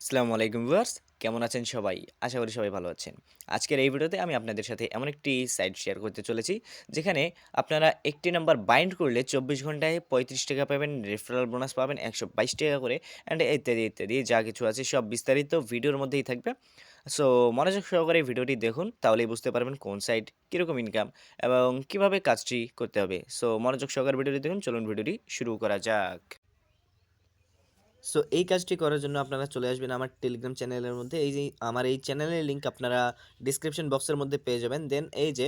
আসসালামু আলাইকুম ভিউয়ার্স, কেমন আছেন সবাই? আশা করি সবাই ভালো আছেন। আজকের এই ভিডিওতে আমি আপনাদের সাথে এমন একটি সাইট শেয়ার করতে চলেছি, যেখানে আপনারা একটি নাম্বার বাইন্ড করলে 24 ঘন্টায় ৳35 পাবেন, রেফারেল বোনাস পাবেন ৳122 করে অ্যান্ড ইত্যাদি, ইত্যাদি যা কিছু আছে সব বিস্তারিত ভিডিওর মধ্যেই থাকবে। সো মনোযোগ সহকারে ভিডিওটি দেখুন, তাহলেই বুঝতে পারবেন কোন সাইট, কিরকম ইনকাম এবং কিভাবে কাজটি করতে হবে। সো মনোযোগ সহকারে ভিডিওটি দেখুন, চলুন ভিডিওটি শুরু করা যাক। সো এই কাজটি করার জন্য আপনারা চলে আসবেন আমার টেলিগ্রাম চ্যানেলের মধ্যে। এই যে আমার এই চ্যানেলের লিঙ্ক আপনারা ডিসক্রিপশন বক্সের মধ্যে পেয়ে যাবেন। দেন এই যে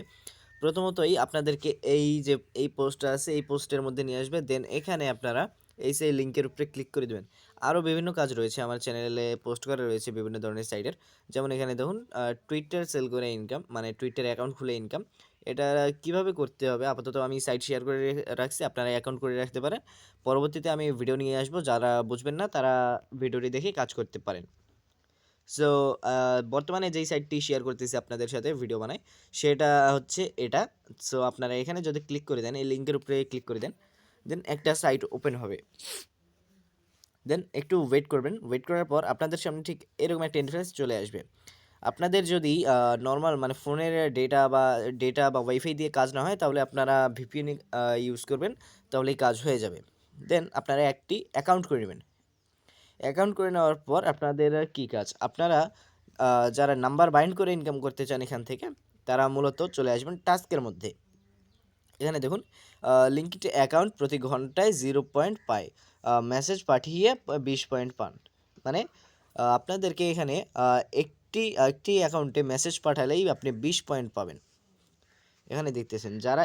প্রথমতই আপনাদেরকে এই যে এই পোস্টটা আছে এই পোস্টের মধ্যে নিয়ে আসবে। দেন এখানে আপনারা এই সেই লিঙ্কের উপরে ক্লিক করে দেবেন। আরও বিভিন্ন কাজ রয়েছে আমার চ্যানেলে, পোস্ট করা রয়েছে বিভিন্ন ধরনের সাইটের। যেমন এখানে দেখুন টুইটার সেল করে ইনকাম, মানে টুইটার অ্যাকাউন্ট খুলে ইনকাম। এটা কিভাবে করতে হবে আপাতত আমি সাইট শেয়ার করে রাখছি, আপনারা অ্যাকাউন্ট করে রাখতে পারেন। পরবর্তীতে আমি ভিডিও নিয়ে আসবো, যারা বুঝবেন না তারা ভিডিওটি দেখে কাজ করতে পারেন। সো বর্তমানে যেই সাইটটি শেয়ার করতেছি আপনাদের সাথে ভিডিও বানাই, সেটা হচ্ছে এটা। সো আপনারা এখানে যদি ক্লিক করে দেন, এই লিঙ্কের উপরে ক্লিক করে দেন, দেন একটা সাইট ওপেন হবে। দেন একটু ওয়েট করবেন, ওয়েট করার পর আপনাদের সামনে ঠিক এরকম একটা ইন্টারফেস চলে আসবে। আপনাদের যদি নর্মাল মানে ফোনের ডেটা বা ওয়াইফাই দিয়ে কাজ না হয়, তাহলে আপনারা ভিপিএন ইউজ করবেন, তাহলেই কাজ হয়ে যাবে। দেন আপনারা একটি অ্যাকাউন্ট করে নেবেন। অ্যাকাউন্ট করে নেওয়ার পর আপনাদের কী কাজ, আপনারা যারা নাম্বার বাইন্ড করে ইনকাম করতে চান এখান থেকে, তারা মূলত চলে আসবেন টাস্কের মধ্যে। এখানে দেখুন লিঙ্কড অ্যাকাউন্ট প্রতি ঘন্টায় 0 পয়েন্ট পায়, মেসেজ পাঠিয়ে 20 পয়েন্ট পান। মানে আপনাদেরকে এখানে একটি একটি অ্যাকাউন্টে মেসেজ পাঠালেই আপনি 20 পয়েন্ট পাবেন। এখানে দেখতেছেন যারা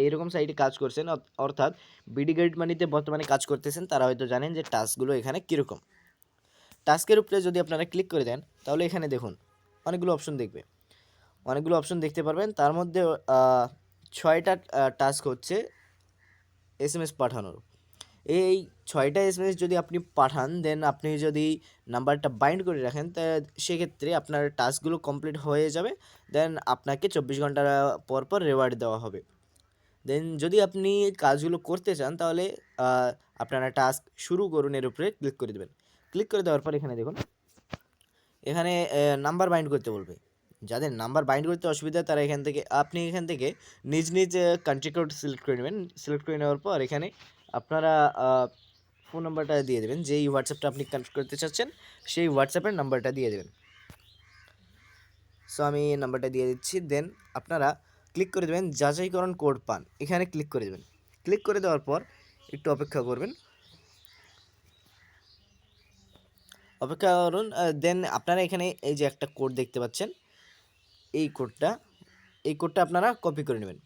এইরকম সাইটে কাজ করছেন, অর্থাৎ বিডি গেট মানিতে বর্তমানে কাজ করতেছেন, তারা হয়তো জানেন যে টাস্কগুলো এখানে কীরকম। টাস্কের উপরে যদি আপনারা ক্লিক করে দেন, তাহলে এখানে দেখুন অনেকগুলো অপশন দেখতে পারবেন। তার মধ্যে 6টা টাস্ক হচ্ছে এসএমএস পাঠানোর। এই 6টা এসএমএস যদি আপনি পাঠান, দেন আপনি যদি নাম্বারটা বাইন্ড করে রাখেন, তা সেক্ষেত্রে আপনার টাস্কগুলো কমপ্লিট হয়ে যাবে। দেন আপনাকে 24 ঘন্টা পর পর রিওয়ার্ড দেওয়া হবে। দেন যদি আপনি কাজগুলো করতে চান, তাহলে আপনারা টাস্ক শুরু করুন এর উপরে ক্লিক করে দেবেন। ক্লিক করে দেওয়ার পর এখানে দেখুন, এখানে নাম্বার বাইন্ড করতে বলবে। যাদের নাম্বার বাইন্ড করতে অসুবিধা, তারা এখান থেকে নিজ নিজ কান্ট্রি কোড সিলেক্ট করে নেবেন। সিলেক্ট করে নেওয়ার পর এখানে আপনারা ফোন নাম্বারটা দিয়ে দেবেন, যেই হোয়াটসঅ্যাপটা আপনি কানেক্ট করতে চাচ্ছেন সেই হোয়াটসঅ্যাপের নাম্বারটা দিয়ে দেবেন। সো আমি নাম্বারটা দিয়ে দিচ্ছি। দেন আপনারা ক্লিক করে দেবেন যাচাইকরণ কোড পান, এখানে ক্লিক করে দেবেন। ক্লিক করে দেওয়ার পর একটু অপেক্ষা করবেন, দেন আপনারা এখানে এই যে একটা কোড দেখতে পাচ্ছেন, এই কোডটা আপনারা কপি করে নেবেন।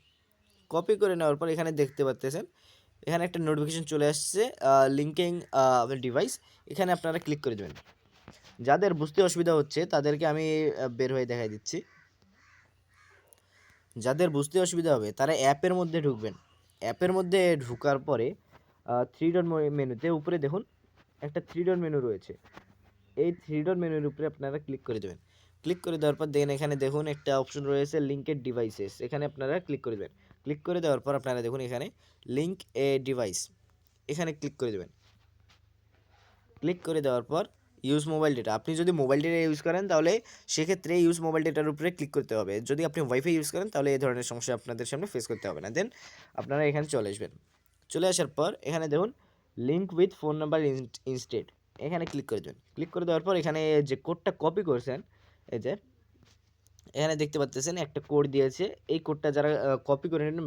কপি করে নেওয়ার পর এখানে দেখতে পাচ্ছেন, এখানে একটা নোটিফিকেশন চলে আসছে লিঙ্কিং ডিভাইস, এখানে আপনারা ক্লিক করে দেবেন। যাদের বুঝতে অসুবিধা হচ্ছে তাদেরকে আমি বের হয়ে দেখাই দিচ্ছি। যাদের বুঝতে অসুবিধা হবে তারা অ্যাপের মধ্যে ঢুকবেন। অ্যাপের মধ্যে ঢুকার পরে থ্রি ডট মেনুতে উপরে দেখুন একটা থ্রি ডট মেনু রয়েছে। এই থ্রি ডট মেনুর উপরে আপনারা ক্লিক করে দেবেন। ক্লিক করে দেওয়ার পর এখানে দেখুন একটা অপশন রয়েছে লিঙ্কেড ডিভাইসেস, এখানে আপনারা ক্লিক করে দেবেন। ক্লিক করে দেওয়ার পর আপনারা দেখুন এখানে লিঙ্ক এ ডিভাইস, এখানে ক্লিক করে দেবেন। ক্লিক করে দেওয়ার পর ইউজ মোবাইল ডেটা, আপনি যদি মোবাইল ডেটা ইউজ করেন তাহলে সেক্ষেত্রে ইউজ মোবাইল ডেটার উপরে ক্লিক করতে হবে। যদি আপনি ওয়াইফাই ইউজ করেন তাহলে এই ধরনের সমস্যা আপনাদের সামনে ফেস করতে হবে না। দেন আপনারা এখানে চলে আসবেন। চলে আসার পর এখানে দেখুন link with phone number instead, এখানে ক্লিক করে দেবেন। ক্লিক করে দেওয়ার পর এখানে যে কোডটা কপি করেছেন, এই যে এখানে দেখতে পাচ্ছেন একটা কোড দিয়েছে, এই কোডটা যারা কপি করে নেবেন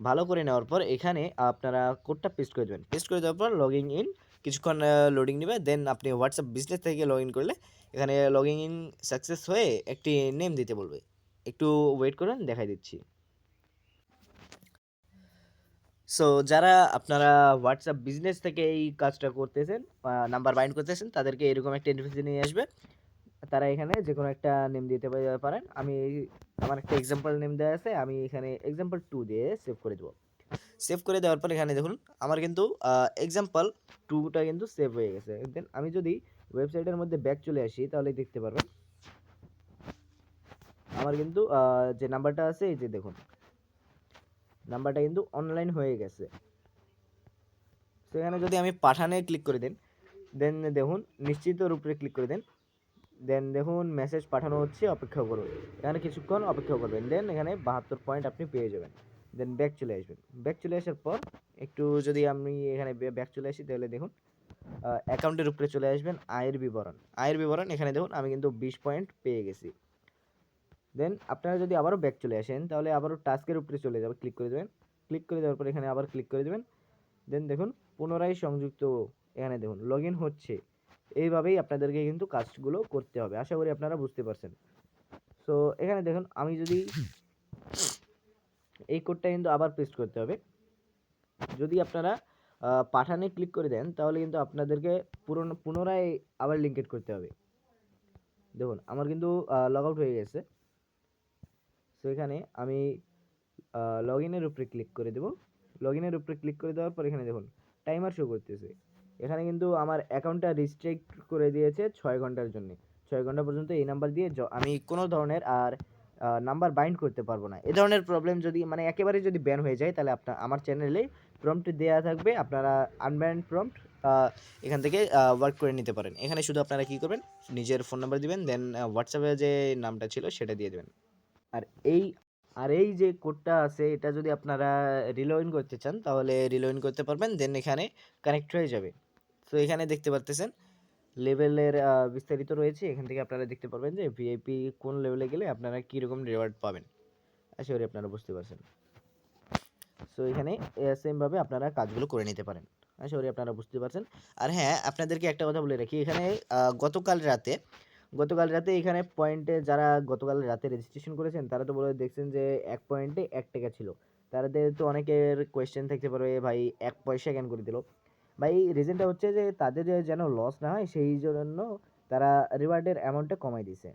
ভালো করে নেওয়ার পর এখানে আপনারা কোডটা পেস্ট করে দেবেন। পেস্ট করে দেওয়ার পর লগইন ইন, কিছুক্ষণ লোডিং নেবে। দেন আপনি হোয়াটসঅ্যাপ বিজনেস থেকে লগ ইন করলে এখানে লগইন ইন সাকসেস হয়ে একটি নেম দিতে বলবে। একটু ওয়েট করুন, দেখাই দিচ্ছি। সো যারা আপনারা হোয়াটসঅ্যাপ বিজনেস থেকে এই কাজটা করতেছেন, নাম্বার বাইন্ড করতেছেন, তাদেরকে এরকম একটা ইন্টারফেসে নিয়ে আসবে। তারা এখানে যে কোনো একটা নেম দিতে পারেন। আমার একটা এক্সাম্পল নেম দেওয়া আছে, আমি এখানে এক্সাম্পল 2 দিয়ে সেভ করে দেবো। সেভ করে দেওয়ার পর এখানে দেখুন আমার কিন্তু এক্সাম্পল 2টা কিন্তু সেভ হয়ে গেছে। দেন আমি যদি ওয়েবসাইটের মধ্যে ব্যাক চলে আসি, তাহলে দেখতে পারবেন আমার কিন্তু যে নাম্বারটা আছে, এই যে দেখুন নাম্বারটা কিন্তু অনলাইন হয়ে গেছে। সেখানে যদি আমি পাঠানে ক্লিক করে দেন দেখুন নিশ্চিতর উপরে ক্লিক করে দেন। দেন দেখুন মেসেজ পাঠানো হচ্ছে, অপেক্ষা করুন। এখানে কিছুক্ষণ অপেক্ষা করবেন, দেন এখানে 72 পয়েন্ট আপনি পেয়ে যাবেন। দেন ব্যাক চলে আসবেন। ব্যাক চলে আসার পর একটু যদি আমি এখানে ব্যাক চলে আসি, তাহলে দেখুন অ্যাকাউন্টের উপরে চলে আসবেন, আয়ের বিবরণ। আয়ের বিবরণ এখানে দেখুন আমি কিন্তু 20 পয়েন্ট পেয়ে গেছি। দেন আপনারা যদি আবারও ব্যাক চলে আসেন, তাহলে আবারও টাস্কের উপরে চলে যাবে, ক্লিক করে দেবেন। ক্লিক করে দেওয়ার পর এখানে আবার ক্লিক করে দেবেন। দেন দেখুন পুনরায় সংযুক্ত, এখানে দেখুন লগ ইন হচ্ছে। এইভাবেই আপনাদেরকে কিন্তু কাজগুলো করতে হবে। আশা করি আপনারা বুঝতে পারছেন। সো এখানে দেখুন আমি যদি এই কোডটা কিন্তু আবার পেস্ট করতে হবে। যদি আপনারা পাঠানে ক্লিক করে দেন, তাহলে কিন্তু আপনাদেরকে পুনরায় আবার লিঙ্কেট করতে হবে। দেখুন আমার কিন্তু লগ আউট হয়ে গেছে। সো এখানে আমি লগ ইনের উপরে ক্লিক করে দেবো। লগ ইনের উপরে ক্লিক করে দেওয়ার পর এখানে দেখুন টাইমার শো করতেছে। এখানে কিন্তু আমার অ্যাকাউন্টটা রিস্ট্রিক্ট করে দিয়েছে 6 ঘন্টার জন্য। 6 ঘন্টা পর্যন্ত এই নাম্বার দিয়ে আমি কোনো ধরনের আর নাম্বার বাইন্ড করতে পারবো না। এ ধরনের প্রবলেম যদি মানে একেবারে যদি ব্যান হয়ে যায়, তাহলে আপনার আমার চ্যানেলে প্রম্পট দেওয়া থাকবে, আপনারা আনব্যান্ড প্রম্পট এখান থেকে ওয়ার্ক করে নিতে পারেন। এখানে শুধু আপনারা কী করবেন, নিজের ফোন নাম্বার দিবেন, দেন হোয়াটসঅ্যাপে যে নামটা ছিল সেটা দিয়ে দেবেন। আর এই এই যে কোডটা আছে, এটা যদি আপনারা রিলয়েন করতে চান, তাহলে রিলয়েন করতে পারবেন। দেন এখানে কানেক্ট হয়ে যাবে। তো এখানে দেখতে পারতেছেন লেভেলের বিস্তারিত রয়েছে। এখান থেকে আপনারা দেখতে পারবেন যে ভিআইপি কোন লেভেলে গেলে আপনারা কীরকম রিওয়ার্ড পাবেন। আশা করি আপনারা বুঝতে পারছেন। সো এখানে সেমভাবে আপনারা কাজগুলো করে নিতে পারেন। আশা করি আপনারা বুঝতে পারছেন। আর হ্যাঁ, আপনাদেরকে একটা কথা বলে রাখি, এখানে গতকাল রাতে এখানে পয়েন্টে যারা গতকাল রাতে রেজিস্ট্রেশন করেছেন, তারা তো বলে দেখছেন যে 1 পয়েন্টে 1 টাকা ছিল। তাদের তো অনেকের কোয়েশ্চেন থাকতে পারে, ভাই 1 পয়সা কেন করে দিল? ভাই রিজনটা হচ্ছে যে তাদের যেন লস না হয়, সেই জন্য তারা রিওয়ার্ডের অ্যামাউন্টটা কমাই দিছে।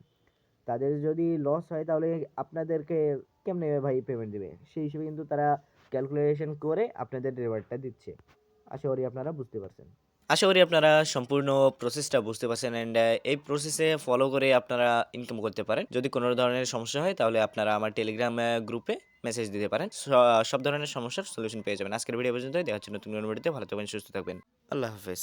তাদের যদি লস হয়, তাহলে আপনাদেরকে কেমনে ভাই পেমেন্ট দিবে? সেই হিসেবে কিন্তু তারা ক্যালকুলেশন করে আপনাদের রিওয়ার্ডটা দিচ্ছে। আশা করি আপনারা বুঝতে পারছেন। আশা করি আপনারা সম্পূর্ণ প্রসেসটা বুঝতে পারছেন অ্যান্ড এই প্রসেসে ফলো করে আপনারা ইনকাম করতে পারেন। যদি কোনো ধরনের সমস্যা হয়, তাহলে আপনারা আমার টেলিগ্রাম গ্রুপে মেসেজ দিতে পারেন। সব ধরনের সমস্যার সলিউশন পেয়ে যাবেন। আজকের ভিডিও পর্যন্তই। দেখা হচ্ছে নতুন কোনো ভিডিওতে। ভালো থাকবেন, সুস্থ থাকবেন। আল্লাহ হাফেজ।